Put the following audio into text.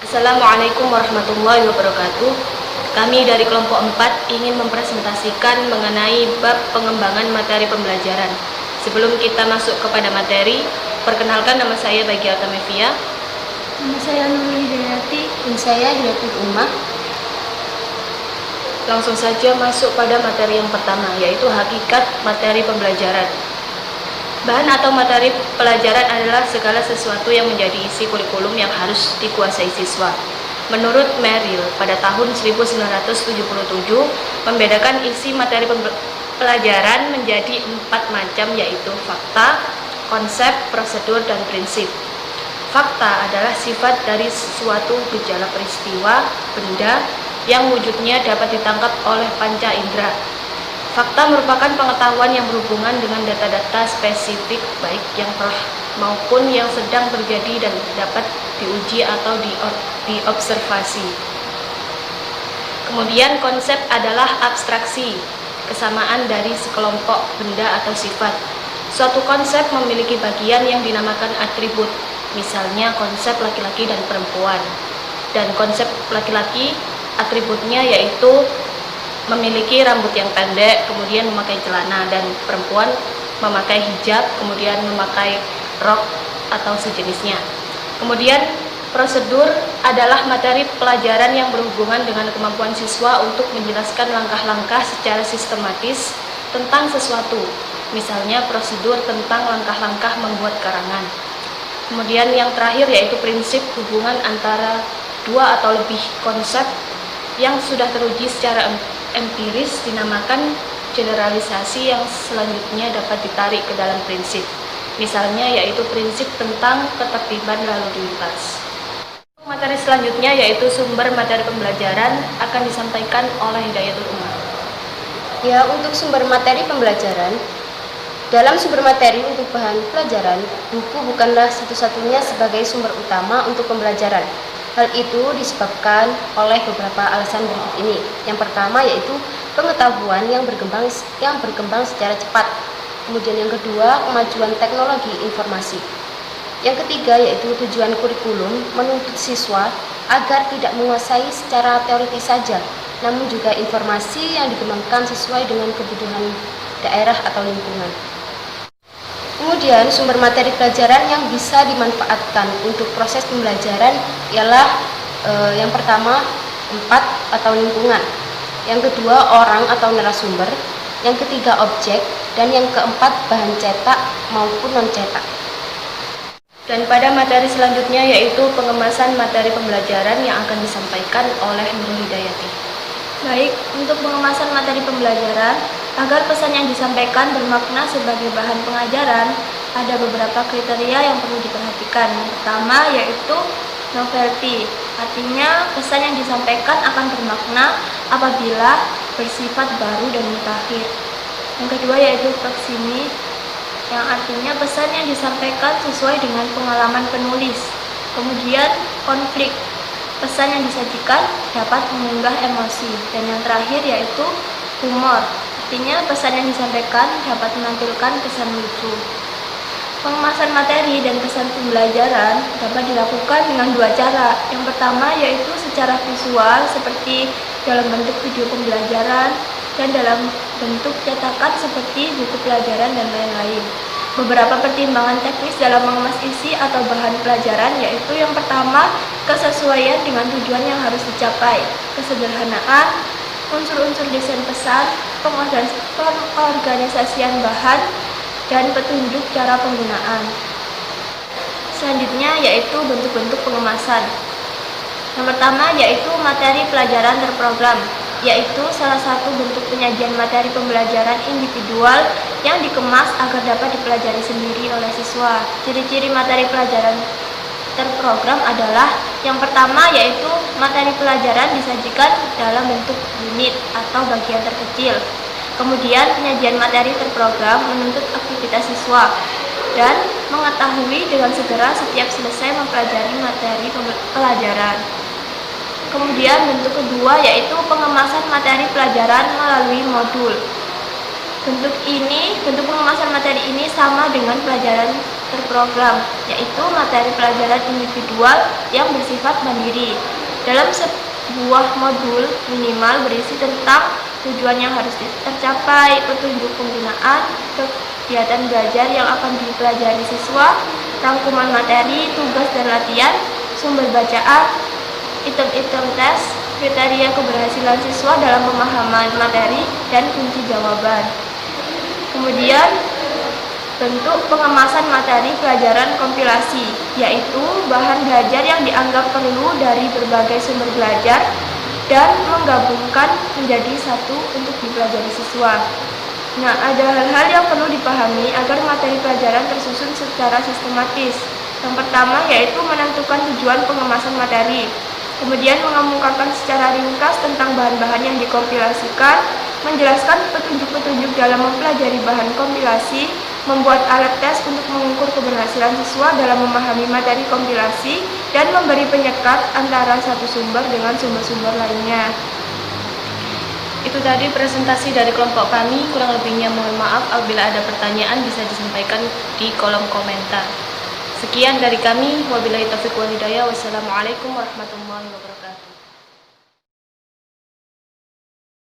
Assalamualaikum warahmatullahi wabarakatuh. Kami dari kelompok 4 ingin mempresentasikan mengenai bab pengembangan materi pembelajaran. Sebelum kita masuk kepada materi, perkenalkan nama saya Bagia Tamevia. Nama saya Nurul Hidayati. Dan saya Hidayatul Ummah. Langsung saja masuk pada materi yang pertama, yaitu hakikat materi pembelajaran. Bahan atau materi pelajaran adalah segala sesuatu yang menjadi isi kurikulum yang harus dikuasai siswa. Menurut Merrill, pada tahun 1977, membedakan isi materi pelajaran menjadi 4 macam, yaitu fakta, konsep, prosedur, dan prinsip. Fakta adalah sifat dari suatu gejala peristiwa, benda, yang wujudnya dapat ditangkap oleh panca indera. Fakta merupakan pengetahuan yang berhubungan dengan data-data spesifik, baik yang telah maupun yang sedang terjadi dan dapat diuji atau diobservasi. Kemudian konsep adalah abstraksi, kesamaan dari sekelompok benda atau sifat. Suatu konsep memiliki bagian yang dinamakan atribut, misalnya konsep laki-laki dan perempuan. Dan konsep laki-laki atributnya yaitu memiliki rambut yang pendek, kemudian memakai celana, dan perempuan memakai hijab, kemudian memakai rok atau sejenisnya. Kemudian prosedur adalah materi pelajaran yang berhubungan dengan kemampuan siswa untuk menjelaskan langkah-langkah secara sistematis tentang sesuatu, misalnya prosedur tentang langkah-langkah membuat karangan. Kemudian yang terakhir yaitu prinsip, hubungan antara dua atau lebih konsep yang sudah teruji secara empiris dinamakan generalisasi yang selanjutnya dapat ditarik ke dalam prinsip. Misalnya yaitu prinsip tentang ketertiban lalu lintas. Materi selanjutnya yaitu sumber materi pembelajaran akan disampaikan oleh Hidayatul Ummah. Ya, untuk sumber materi pembelajaran. Dalam sumber materi untuk bahan pelajaran, buku bukanlah satu-satunya sebagai sumber utama untuk pembelajaran. Hal itu disebabkan oleh beberapa alasan berikut ini. Yang pertama yaitu pengetahuan yang berkembang secara cepat. Kemudian yang kedua, kemajuan teknologi informasi. Yang ketiga yaitu tujuan kurikulum menuntut siswa agar tidak menguasai secara teoritis saja, namun juga informasi yang dikembangkan sesuai dengan kebutuhan daerah atau lingkungan. Kemudian sumber materi pelajaran yang bisa dimanfaatkan untuk proses pembelajaran ialah yang pertama tempat atau lingkungan, yang kedua orang atau narasumber, yang ketiga objek, dan yang keempat bahan cetak maupun non cetak. Dan pada materi selanjutnya yaitu pengemasan materi pembelajaran yang akan disampaikan oleh Nurul Hidayati. Baik, untuk pengemasan materi pembelajaran, agar pesan yang disampaikan bermakna sebagai bahan pengajaran, ada beberapa kriteria yang perlu diperhatikan. Yang pertama yaitu novelty, artinya pesan yang disampaikan akan bermakna apabila bersifat baru dan mutakhir. Yang kedua yaitu proximity, yang artinya pesan yang disampaikan sesuai dengan pengalaman penulis. Kemudian konflik, pesan yang disajikan dapat mengunggah emosi. Dan yang terakhir yaitu humor, artinya pesan yang disampaikan dapat menampilkan kesan lucu. Pengemasan materi dan kesan pembelajaran dapat dilakukan dengan dua cara. Yang pertama yaitu secara visual seperti dalam bentuk video pembelajaran dan dalam bentuk cetakan seperti buku pelajaran dan lain-lain. Beberapa pertimbangan teknis dalam mengemas isi atau bahan pelajaran yaitu yang pertama, kesesuaian dengan tujuan yang harus dicapai, kesederhanaan, unsur-unsur desain pesan, pengorganisasian bahan, dan petunjuk cara penggunaan. Selanjutnya yaitu bentuk-bentuk pengemasan. Yang pertama yaitu materi pelajaran terprogram, yaitu salah satu bentuk penyajian materi pembelajaran individual yang dikemas agar dapat dipelajari sendiri oleh siswa. Ciri-ciri materi pelajaran terprogram adalah yang pertama yaitu materi pelajaran disajikan dalam bentuk unit atau bagian terkecil. Kemudian penyajian materi terprogram menuntut aktivitas siswa dan mengetahui dengan segera setiap selesai mempelajari materi pelajaran. Kemudian bentuk kedua yaitu pengemasan materi pelajaran melalui modul. Bentuk pengemasan materi ini sama dengan pelajaran terprogram, yaitu materi pelajaran individual yang bersifat mandiri. Dalam sebuah modul minimal berisi tentang tujuan yang harus tercapai, petunjuk penggunaan, kegiatan belajar yang akan dipelajari siswa, rangkuman materi, tugas dan latihan, sumber bacaan, item-item tes, kriteria keberhasilan siswa dalam pemahaman materi, dan kunci jawaban. Kemudian, bentuk pengemasan materi pelajaran kompilasi, yaitu bahan belajar yang dianggap perlu dari berbagai sumber belajar dan menggabungkan menjadi satu untuk dipelajari siswa. Nah, ada hal-hal yang perlu dipahami agar materi pelajaran tersusun secara sistematis. Yang pertama yaitu menentukan tujuan pengemasan materi, kemudian mengemukakan secara ringkas tentang bahan-bahan yang dikompilasikan, menjelaskan petunjuk-petunjuk dalam mempelajari bahan kompilasi, membuat alat tes untuk mengukur keberhasilan siswa dalam memahami materi kompilasi, dan memberi penyekat antara satu sumber dengan sumber-sumber lainnya. Itu tadi presentasi dari kelompok kami, kurang lebihnya mohon maaf. Apabila ada pertanyaan bisa disampaikan di kolom komentar. Sekian dari kami, wabillahi taufiq wal hidayah. Wassalamualaikum warahmatullahi wabarakatuh.